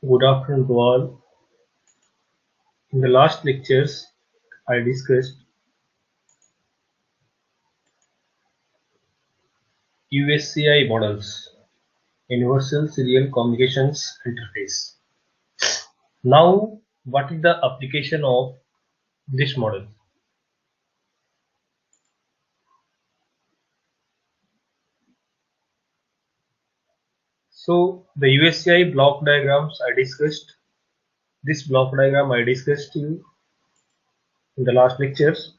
Good afternoon to all. In the last lectures, I discussed USCI models, Universal Serial Communications Interface. Now, what is the application of this model? So, the USCI block diagrams I discussed, this block diagram I discussed to you in the last lectures.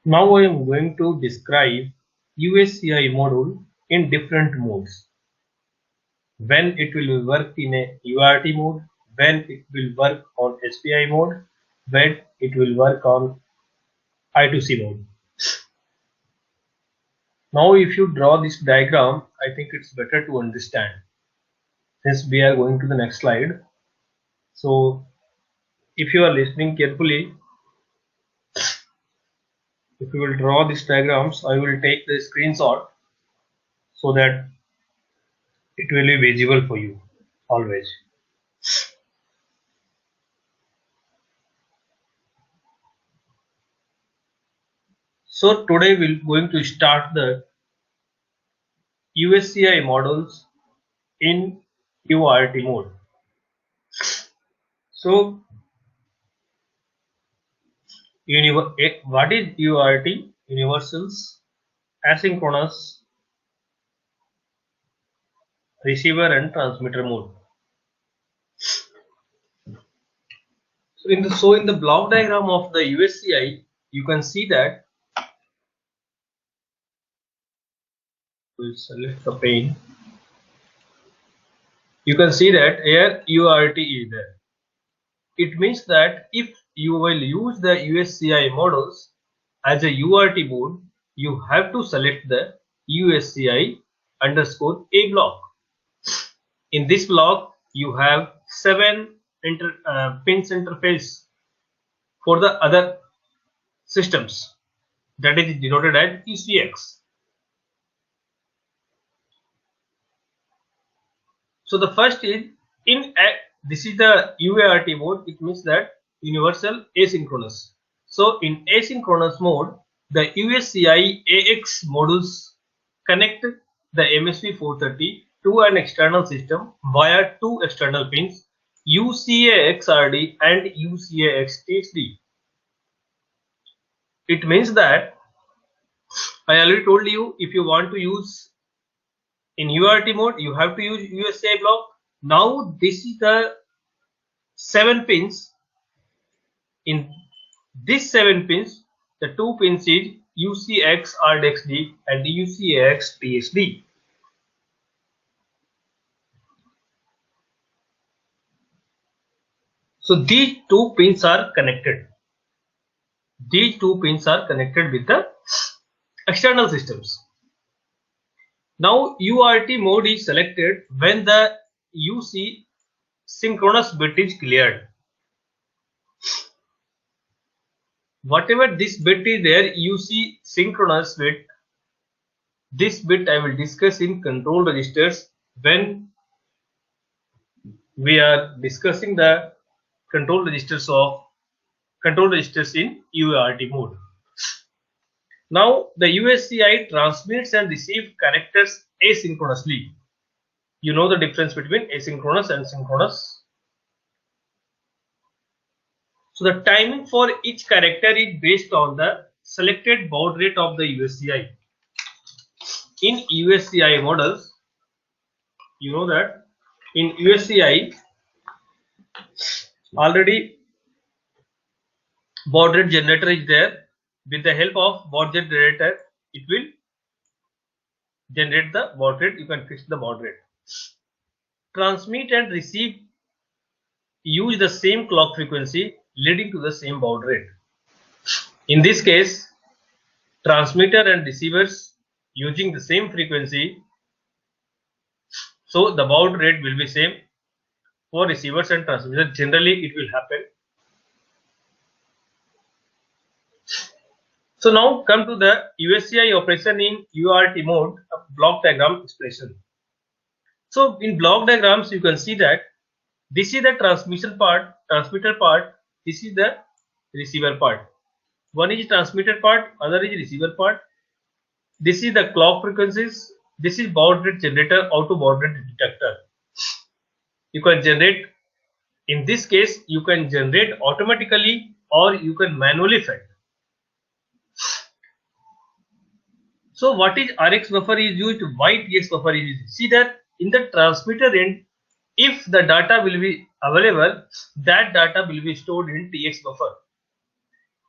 Now I am going to describe USCI module in different modes. When it will work in a UART mode, when it will work on SPI mode, when it will work on I2C mode. Now if you draw this diagram, I think it's better to understand. Since we are going to the next slide. So if you are listening carefully, if you will draw these diagrams, I will take the screenshot so that it will be visible for you always. So today we're going to start the USCI models in UART mode. So what is UART? Universals Asynchronous Receiver and Transmitter mode. So in the block diagram of the USCI, you can see that we'll select the pane. You can see that here UART is there. It means that if you will use the USCI models as a UART mode, you have to select the USCI underscore A block. In this block, you have 7 pins interface for the other systems, that is denoted as UCX. So the first is this is the UART mode. It means that universal asynchronous. So in asynchronous mode, the USCI AX modules connect the MSP 430 to an external system via 2 external pins, UCAXRD and UCAXTHD. It means that I already told you, if you want to use in UART mode, you have to use USCI block. Now this is the 7 pins. In these 7 pins, the 2 pins is UCX RDXD and UCX TSD. So these 2 pins are connected. These 2 pins are connected with the external systems. Now UART mode is selected when the UC synchronous bit is cleared. Whatever this bit is there, UC synchronous bit, this bit I will discuss in control registers when we are discussing the control registers in UART mode. Now the USCI transmits and receives characters asynchronously. You know the difference between asynchronous and synchronous. So the timing for each character is based on the selected baud rate of the USCI. In USCI models, you know that in USCI already baud rate generator is there. With the help of baud rate generator, it will generate the baud rate. You can fix the baud rate. Transmit and receive use the same clock frequency, leading to the same baud rate. In this case, transmitter and receivers using the same frequency, so the baud rate will be same for receivers and transmitters. Generally it will happen. So now come to the USCI operation in UART mode block diagram expression. So in block diagrams you can see that This is the transmission part, transmitter part. This is the receiver part. One is transmitter part, other is receiver part. This is the clock frequencies. This is baud rate generator, auto baud rate detector. You can generate, in this case, you can generate automatically or you can manually fed. So what is RX buffer is used, why TX buffer is used? See that in the transmitter end, if the data will be available, that data will be stored in TX buffer.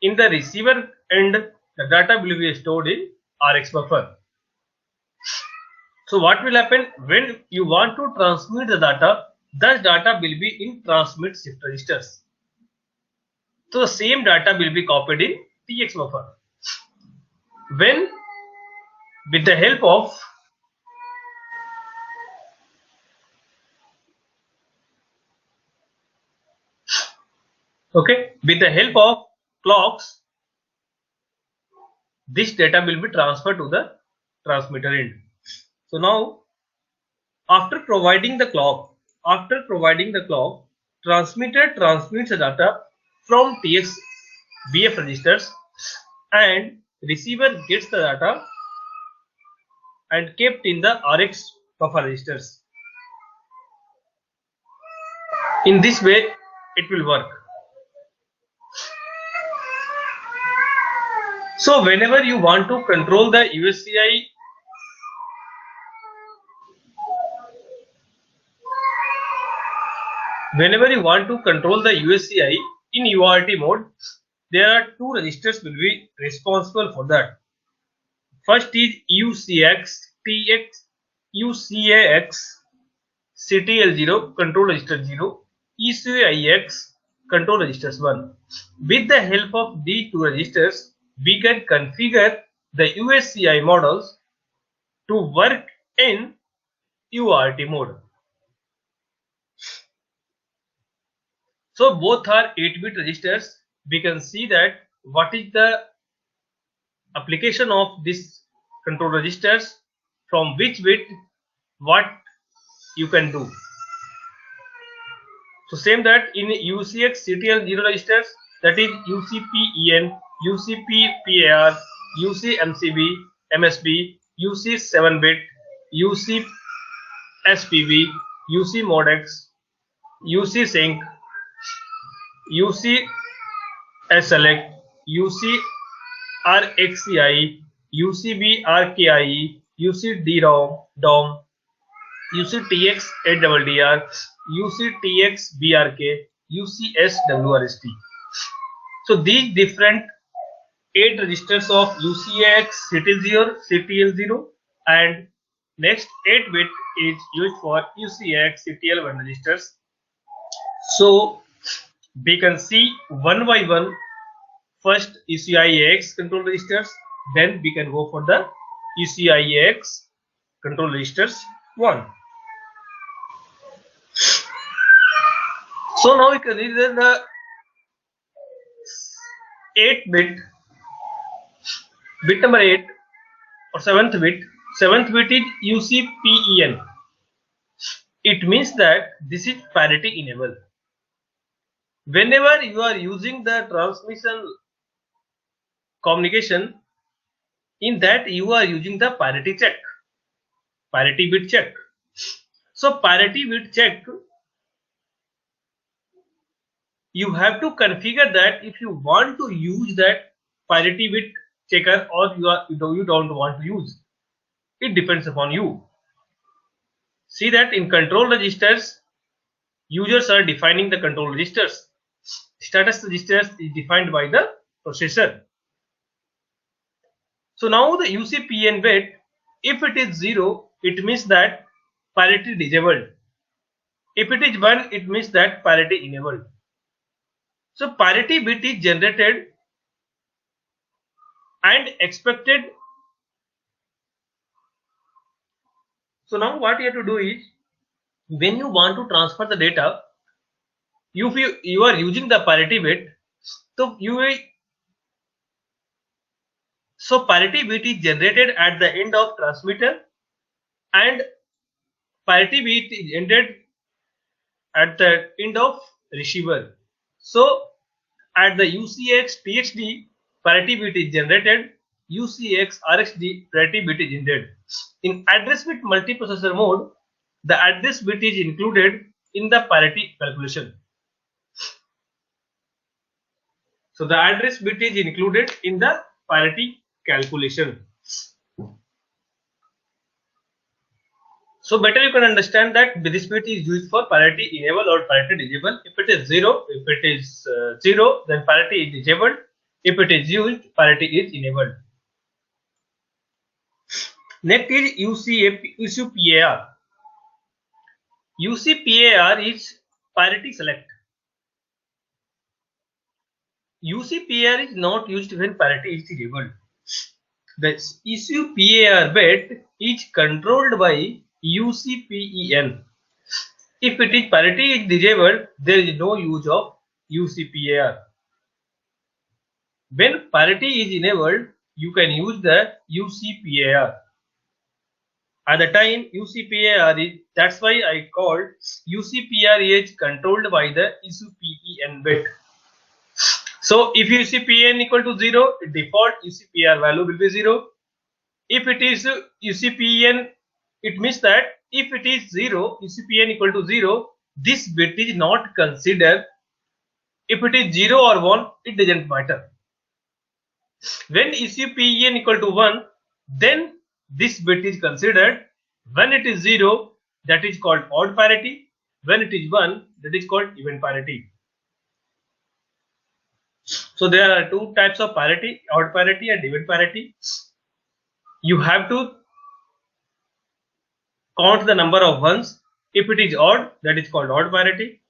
In the receiver end, the data will be stored in RX buffer. So what will happen when you want to transmit the data? That data will be in transmit shift registers. So the same data will be copied in TX buffer. When with the help of with the help of clocks, this data will be transferred to the transmitter end. So now after providing the clock, transmitter transmits the data from TX BF registers and receiver gets the data and kept in the RX buffer registers. In this way it will work. So whenever you want to control the USCI, in UART mode, there are two registers will be responsible for that. First is UCX, TX, UCAX, CTL0, control register 0, ECIX, control registers 1. With the help of these two registers, we can configure the USCI models to work in UART mode. So both are 8-bit registers. We can see that what is the application of this control registers, from which bit what you can do. So same that in UCX CTL0 registers, that is UCPEN, UCPPAR, UCMCB, MSB, UC7-bit, UCSPB, UC Modex, UC Sync, UC select, UC RXCI, UCB RKIE, UC DROM, DOM, UC TX ADDR, UC TX BRK, UC SWRST. So these different 8 registers of UCX CTL0 and next 8-bit is used for UCX CTL1 registers. So we can see one by one. First UCIAX control registers, then we can go for the UCIAX control registers 1. So now we can read the 8-bit, bit number 8 or 7th bit. 7th bit is UCPEN. It means that this is parity enabled. Whenever you are using the transmission communication, in that you are using the parity check, parity bit check. So parity bit check, you have to configure that if you want to use that parity bit checker or you don't want to use. It depends upon you. See that in control registers, users are defining the control registers. Status registers is defined by the processor. So now the UCPN bit, if it is 0, it means that parity disabled. If it is 1, it means that parity enabled. So parity bit is generated and expected. So now what you have to do is, when you want to transfer the data, if you are using the parity bit, so parity bit is generated at the end of transmitter and parity bit is at the end of receiver. So at the UCX TXD, parity bit is generated. UCX RxD, parity bit is generated. In address bit multiprocessor mode, the address bit is included in the parity calculation. So the address bit is included in the parity calculation. So better you can understand that this bit is used for parity enable or parity disable. If it is 0, then parity is disabled. If it is used, parity is enabled. Next is UCPAR. UCPAR is parity select. UCPAR is not used when parity is disabled. The UCPAR bit is controlled by UCPEN. If it is parity is disabled, there is no use of UCPAR. When parity is enabled, you can use the UCPAR. At the time UCPAR is, that's why I called UCPAR is controlled by the UCPEN bit. So if UCPN equal to 0, default UCPAR value will be 0. If it is UCPN, it means that if it is 0, UCPN equal to 0, this bit is not considered. If it is 0 or 1, it doesn't matter. When UCPN equal to 1, then this bit is considered. When it is 0, that is called odd parity. When it is 1, that is called even parity. So there are two types of parity, odd parity and even parity. You have to count the number of ones. If it is odd, that is called odd parity.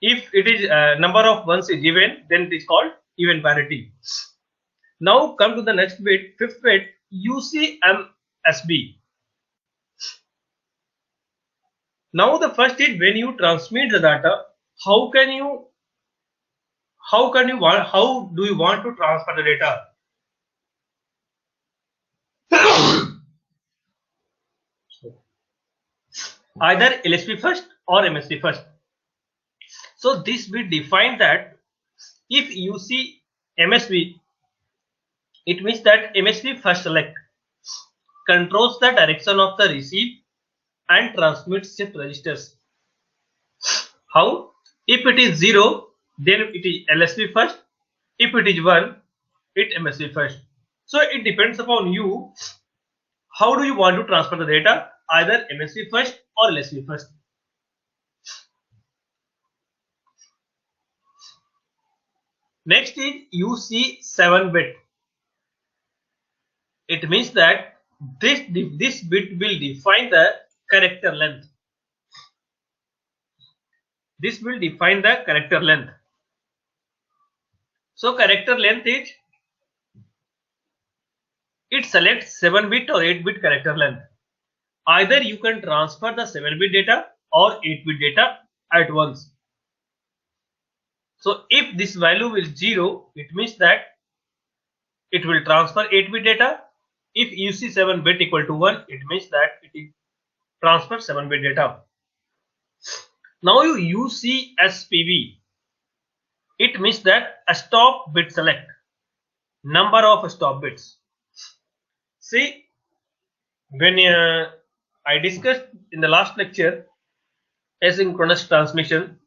If it is number of ones is even, then it is called even parity. Now come to the next bit, fifth bit, UCMSB. Now the first is when you transmit the data, how do you want to transfer the data? Either LSB first or MSB first. So this will define that if you see MSB, it means that MSB first select controls the direction of the receive and transmits shift registers. How? If it is 0, then it is LSB first. If it is 1, it MSB first. So it depends upon you. How do you want to transfer the data? Either MSB first or LSB first. Next is UC7 bit. It means that this bit will define the character length. This will define the character length. So character length is, it selects 7-bit or 8-bit character length. Either you can transfer the 7-bit data or 8-bit data at once. So if this value is 0, it means that it will transfer 8-bit data. If UC7 bit equal to 1, it means that it is transfer 7-bit data. Now you UCSPB, it means that a stop bit select, number of stop bits. See, when I discussed in the last lecture asynchronous transmission,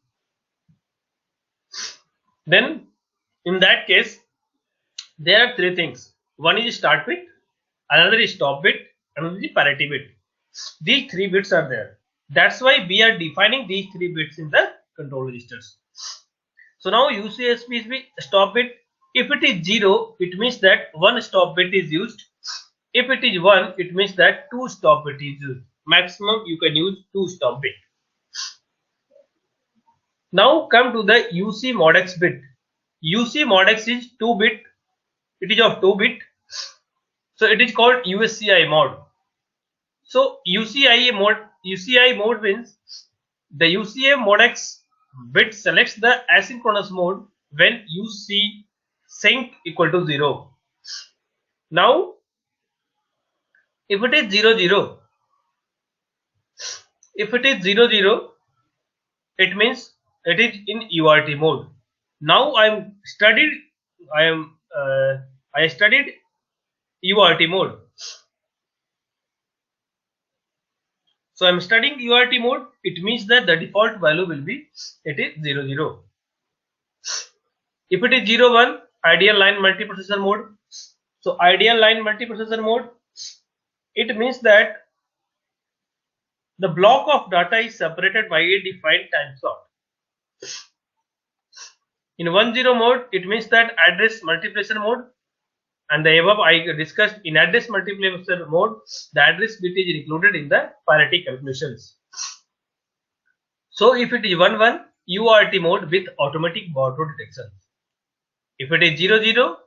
then in that case there are three things. One is start bit, another is stop bit, another is parity bit. These three bits are there. That's why we are defining these three bits in the control registers. So now UCSB stop bit, if it is 0, it means that one stop bit is used. If it is 1, it means that 2 stop bit is used. Maximum you can use 2 stop bit. Now come to the UC mod X bit. UC mod X is 2 bit. It is of 2 bit. So it is called USCI mode. So UCI mode means the UCI mod X bit selects the asynchronous mode when UC sync equal to 0. Now if it is 00, If it is 00, it means it is in UART mode. Now I studied UART mode. So I'm studying UART mode. It means that the default value will be it is 00. If it is 01, ideal line multiprocessor mode. So ideal line multiprocessor mode, it means that the block of data is separated by a defined time slot. In 10 mode, it means that address multiplexer mode, and the above I discussed in address multiplexer mode, the address bit is included in the parity calculations. So if it is 11, UART mode with automatic baud rate detection. If it is 00,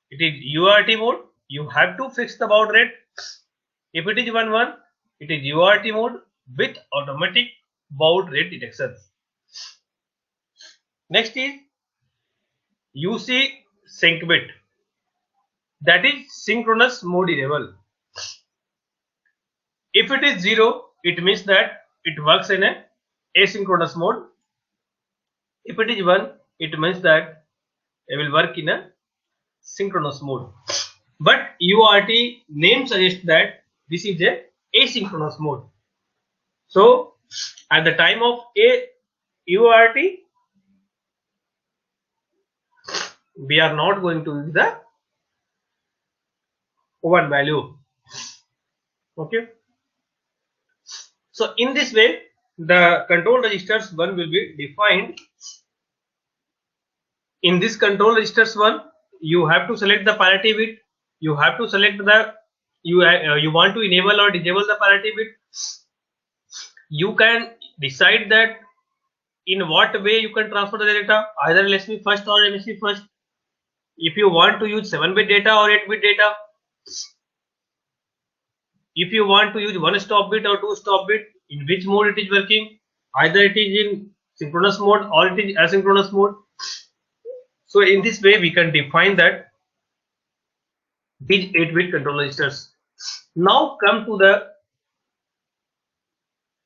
it is UART mode. You have to fix the baud rate. If it is 11, it is UART mode with automatic baud rate detection. Next is UC sync bit, that is synchronous mode enable. If it is 0, it means that it works in a asynchronous mode. If it is 1, it means that it will work in a synchronous mode. But UART name suggests that this is a asynchronous mode. So at the time of a UART, we are not going to use the 1 value. Okay. So in this way, the control registers 1 will be defined. In this control registers 1, you have to select the parity bit. You have to select the you want to enable or disable the parity bit. You can decide that in what way you can transfer the data, either LSB first or MSB first. If you want to use 7-bit data or 8-bit data, if you want to use 1 stop bit or 2 stop bit, in which mode it is working, either it is in synchronous mode or it is asynchronous mode. So in this way we can define that these 8-bit control registers. Now come to the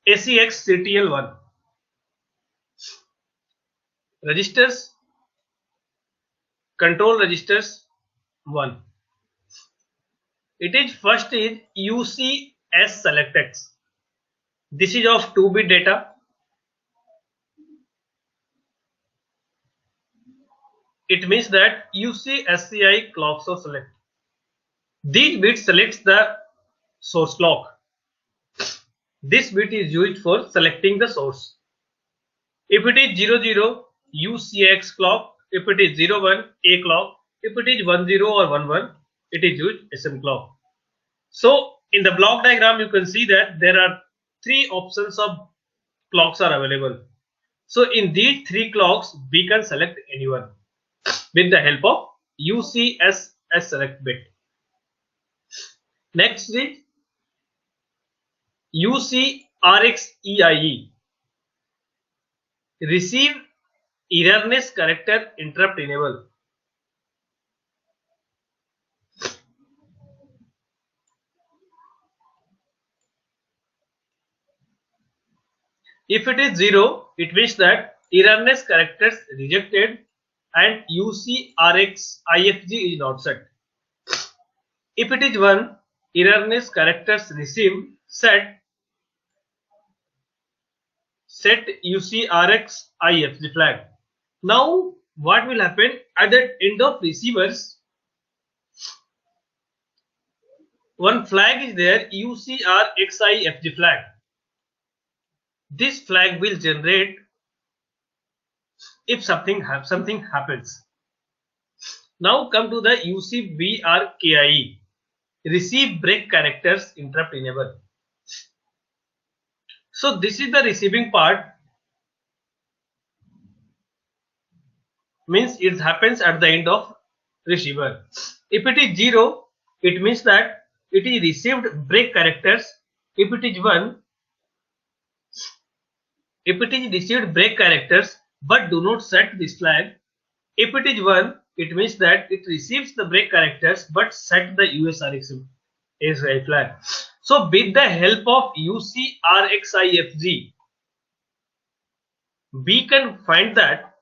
ACX CTL1 registers, control registers 1. It is first is UCS selectx. This is of 2-bit data. It means that UCSCI clock source select. These bit selects the source clock. This bit is used for selecting the source. If it is 00, UCX clock. If it is 01, A clock. If it is 10 or 11, it is used SM clock. So in the block diagram, you can see that there are 3 options of clocks are available. So in these 3 clocks, we can select anyone with the help of UCS select bit. Next is UCRXEIE, receive erroneous character interrupt enable. If it is 0, it means that erroneous characters rejected and UCRXIFG is not set. If it is 1, erroneous characters received set UCRXIFG flag. Now what will happen at the end of receivers? One flag is there, UCRXIFG flag. This flag will generate if something happens. Now come to the UCBRKIE, receive break characters interrupt enable. So this is the receiving part, means it happens at the end of receiver. If it is 0, it means that it is received break characters. If it is 1, if it is received break characters but do not set this flag. If it is 1, it means that it receives the break characters but set the USRX ASI flag. So with the help of UCRXIFG, we can find that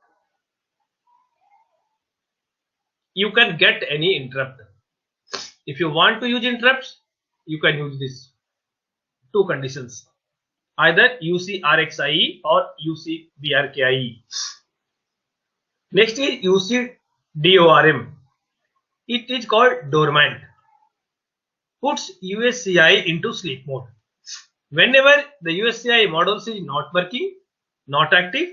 you can get any interrupt. If you want to use interrupts, you can use these two conditions, either UCRXIE or UCBRKIE. Next is UCDORM. It is called dormant. Puts USCI into sleep mode. Whenever the USCI models is not working, not active,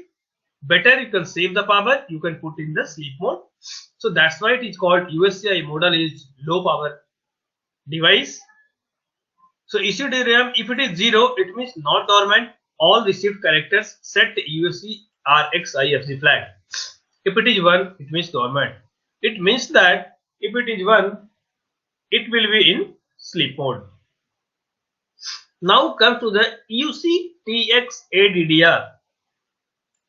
better you can save the power, you can put in the sleep mode. So that's why it is called USCI model is low power device. So ECDRAM, if it is 0, it means not dormant. All received characters set USCRXIFG flag. If it is 1, it means dormant. It means that if it is 1, it will be in sleep mode. Now come to the UCTXADDR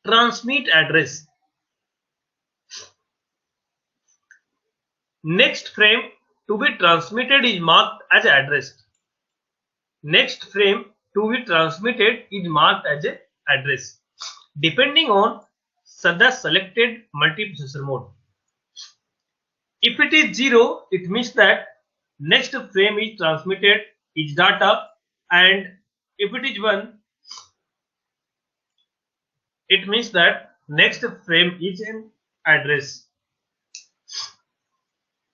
transmit address. Next frame to be transmitted is marked as address. Next frame to be transmitted is marked as a address depending on the selected multiprocessor mode. If it is 0, it means that next frame is transmitted is data, and if it is 1, it means that next frame is an address.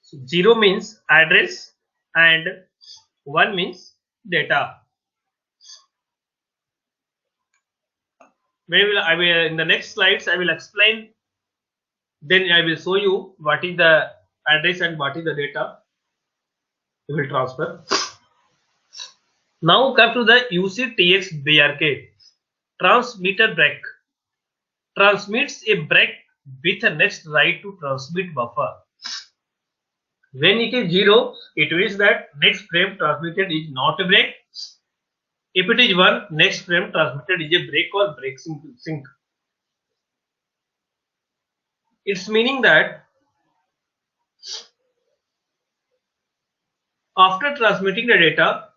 So 0 means address and 1 means data. I will in the next slides I will explain. Then I will show you what is the address and what is the data we will transfer. Now come to the UCTXBRK transmitter break. Transmits a break with a next write to transmit buffer. When it is 0, it means that next frame transmitted is not a break. If it is 1, next frame transmitted is a break or break sync. It's meaning that after transmitting the data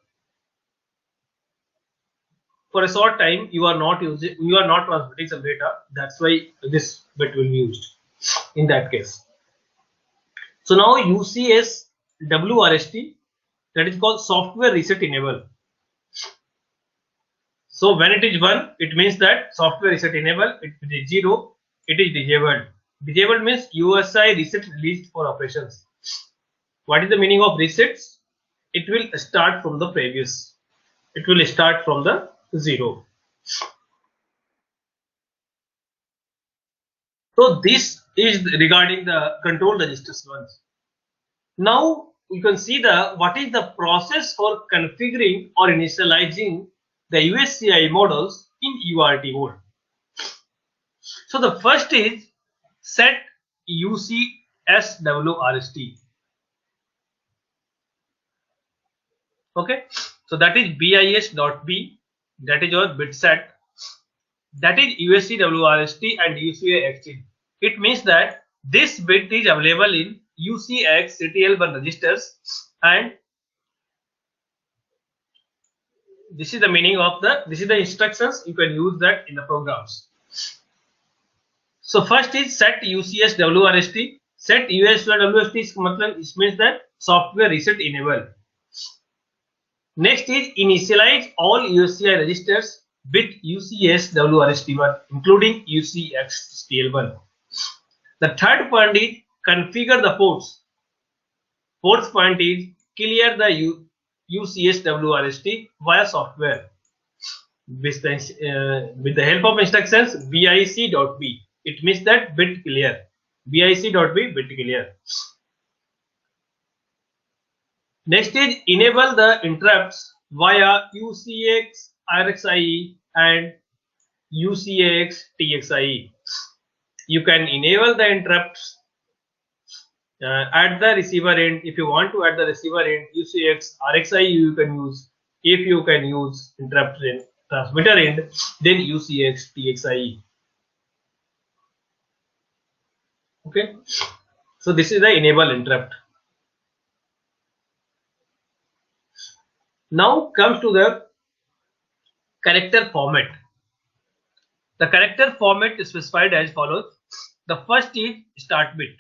for a short time, you are not transmitting some data. That's why this bit will be used in that case. So now UCS WRST, that is called software reset enable. So when it is 1, it means that software reset enable. If it is 0, it is disabled. Disabled means USI reset released for operations. What is the meaning of resets? It will start from the previous. It will start from the 0. So this is regarding the control registers ones. Now you can see what is the process for configuring or initializing the USCI models in UART mode. So the first is set UCSWRST. Okay, so that is BIS.B, that is your bit set. That is USCWRST and UCAXT. It means that this bit is available in UCX CTL1 registers, and this is the meaning of this is the instructions. You can use that in the programs. So first is set UCSWRST. Set USWRST means that software reset enable. Next is initialize all USCI registers with UCSWRST1 including UCXTL1. The third point is configure the ports. Fourth point is clear the UCSWRST via software with the help of instructions BIC.B. It means that bit clear. BIC.B bit clear. Next is enable the interrupts via UCX RXIE and UCX TXIE. You can enable the interrupts at the receiver end. If you want to add the receiver end, UCX RXIE you can use. If you can use interrupt in transmitter end, then UCX TXIE. Okay, so this is the enable interrupt. Now comes to the character format. The character format is specified as follows. The first is start bit.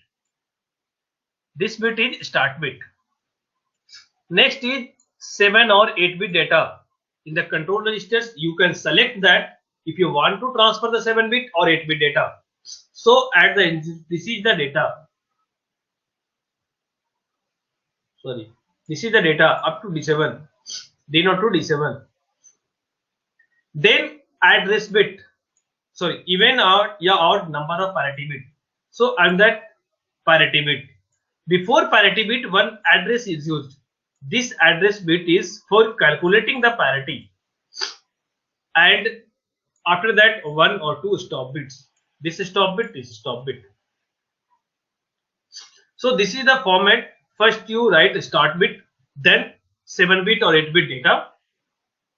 This bit is start bit. Next is 7 or 8 bit data. In the control registers, you can select that if you want to transfer the 7 bit or 8 bit data. So at the end, this is the data. Sorry, this is the data up to D7, D0 to D7. Then address bit. Sorry, even odd या odd number of parity bit. So and that parity bit. Before parity bit, one address is used. This address bit is for calculating the parity, and after that one or two stop bits. This stop bit, this stop bit. So this is the format. First you write start bit, then 7 bit or 8 bit data,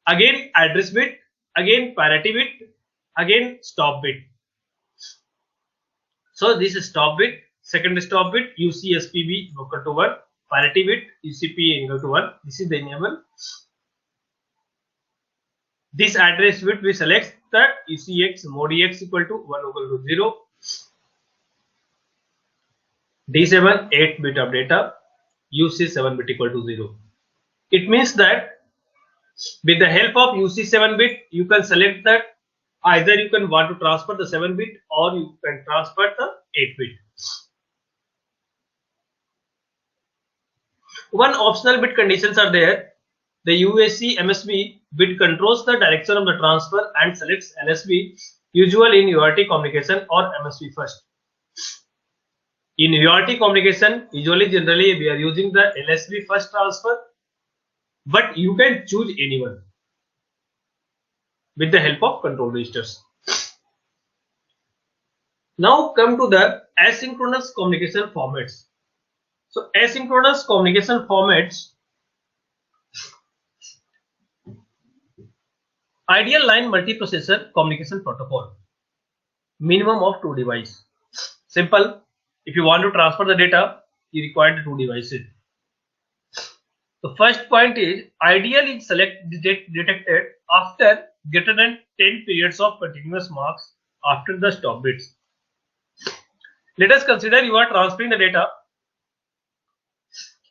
again address bit, again parity bit, again stop bit. So this is stop bit, second stop bit UCSPB equal to 1, parity bit UCP equal to 1. This is the enable. This address bit we select that UCX mod EX equal to 1 equal to 0. D7 8 bit of data, UC 7 bit equal to 0. It means that with the help of UC 7 bit, you can select that either you can want to transfer the 7 bit or you can transfer the 8 bit. One optional bit conditions are there. The USC MSB bit controls the direction of the transfer and selects LSB, usually in UART communication or MSB first. In UART communication, usually generally we are using the LSB first transfer, but you can choose anyone with the help of control registers. Now come to the asynchronous communication formats. So asynchronous communication formats, ideal line multiprocessor communication protocol, minimum of 2 devices. Simple. If you want to transfer the data, you require the 2 devices. The first point is ideal is detected after greater than 10 periods of continuous marks after the stop bits. Let us consider you are transferring the data.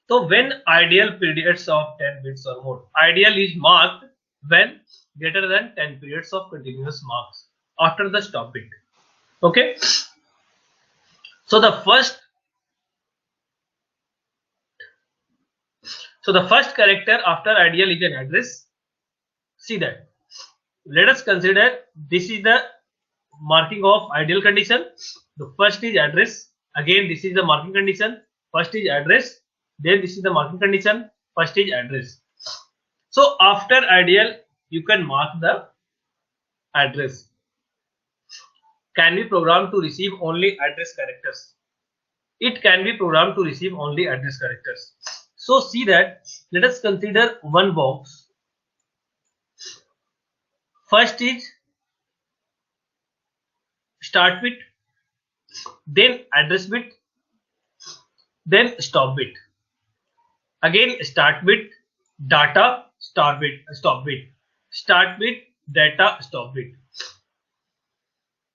So when ideal periods of 10 bits or more, ideal is marked when greater than 10 periods of continuous marks after the stop bit. Okay. So the first character after ideal is an address. See that. Let us consider this is the marking of ideal condition. The first is address. Again, this is the marking condition. First is address. Then this is the marking condition. First is address. So after ideal, you can mark the address. Can be programmed to receive only address characters. It can be programmed to receive only address characters. So see that. Let us consider one box. First is start bit, then address bit, then stop bit. Again start bit, data, start bit, stop bit, start bit, data, stop bit.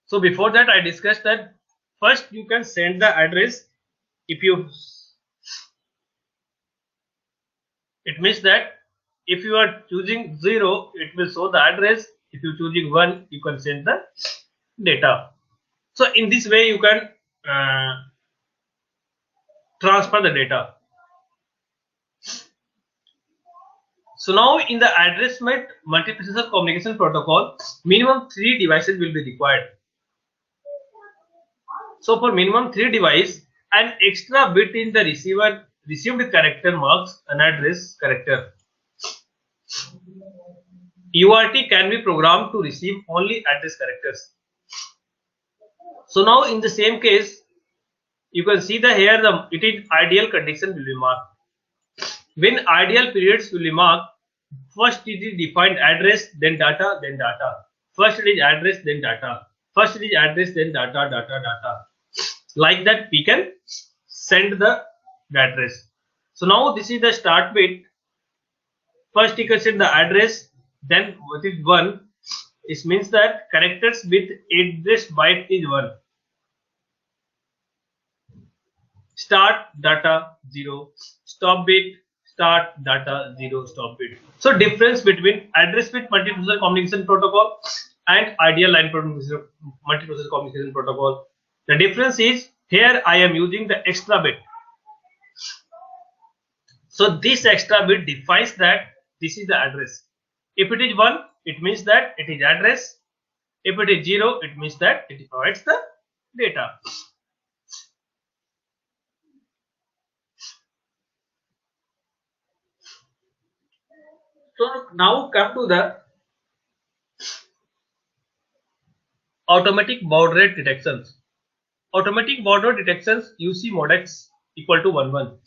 So before that I discussed that first you can send the address. If you, it means that if you are choosing 0, it will show the address. If you are choosing 1, you can send the data. So in this way you can transfer the data. So now in the address multiprocessor communication protocol, minimum 3 devices will be required. So for minimum 3 devices, an extra bit in the receiver received character marks an address character. UART can be programmed to receive only address characters. So now in the same case, you can see that here it is ideal condition will be marked. When ideal periods will be marked, first it is defined address, then data, then data. First it is address, then data. First it is address, then data, data, data. Like that we can send the address. So now this is the start bit. First you can set the address, then what is 1? It means that characters with address byte is 1. Start data 0, stop bit, start data 0, stop bit. So difference between address bit multiprocessor communication protocol and ideal line multiprocessor communication protocol. The difference is here I am using the extra bit. So this extra bit defines that this is the address. If it is 1, it means that it is address. If it is 0, it means that it provides the data. So now come to the automatic baud rate detections. Automatic baud rate detections UC mod x equal to 11.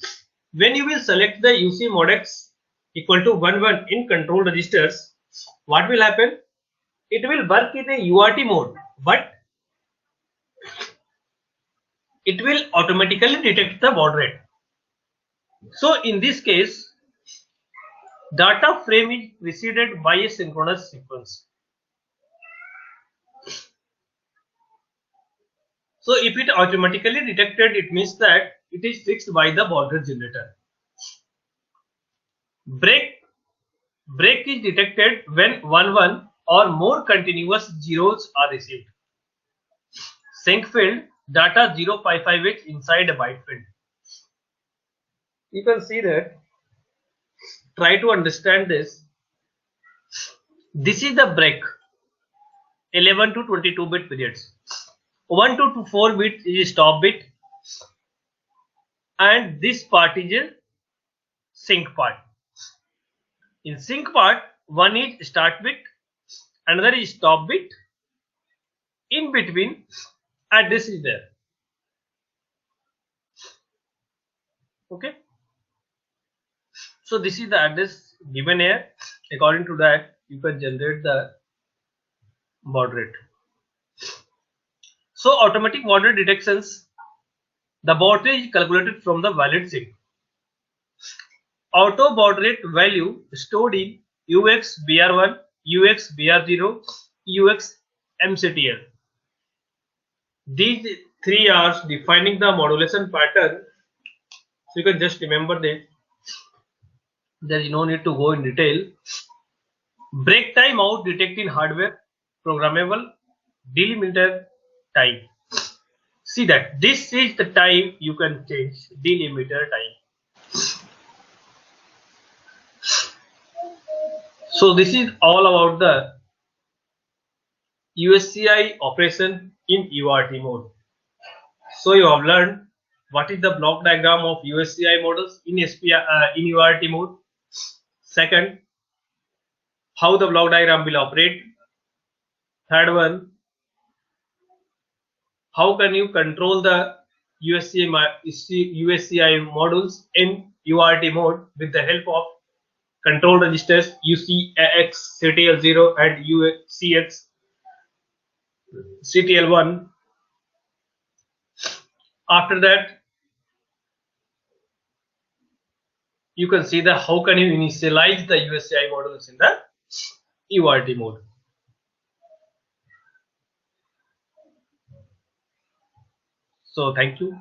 When you will select the UC mod x equal to 11 in control registers, what will happen? It will work in a UART mode, but it will automatically detect the baud rate. So in this case, data frame is preceded by a synchronous sequence. So if it automatically detected, it means that it is fixed by the baud rate generator. Break is detected when 11 or more continuous zeros are received. Sync field data 055H inside a byte field. You can see that. Try to understand this. This is the break. 11 to 22 bit periods. 1 to 4 bit is stop bit, and this part is a sync part. In sync part, one is start bit, another is stop bit. In between, address is there. Okay. So this is the address given here. According to that, you can generate the baud rate. So automatic baud rate detections, the baud rate is calculated from the valid sync. Auto baud rate value stored in UX BR1, UX BR0, UX MCTL. These 3 are defining the modulation pattern. So you can just remember that. There is no need to go in detail. Break time out detect in hardware, programmable, delimiter time. See that this is the time you can change, delimiter time. So this is all about the USCI operation in UART mode. So you have learned what is the block diagram of USCI models in in UART mode. Second, how the block diagram will operate. Third one, how can you control the USCI modules in UART mode with the help of control registers UCX CTL0 and UCX CTL1. After that, you can see the how can you initialize the USCI modules in the UART mode. So thank you.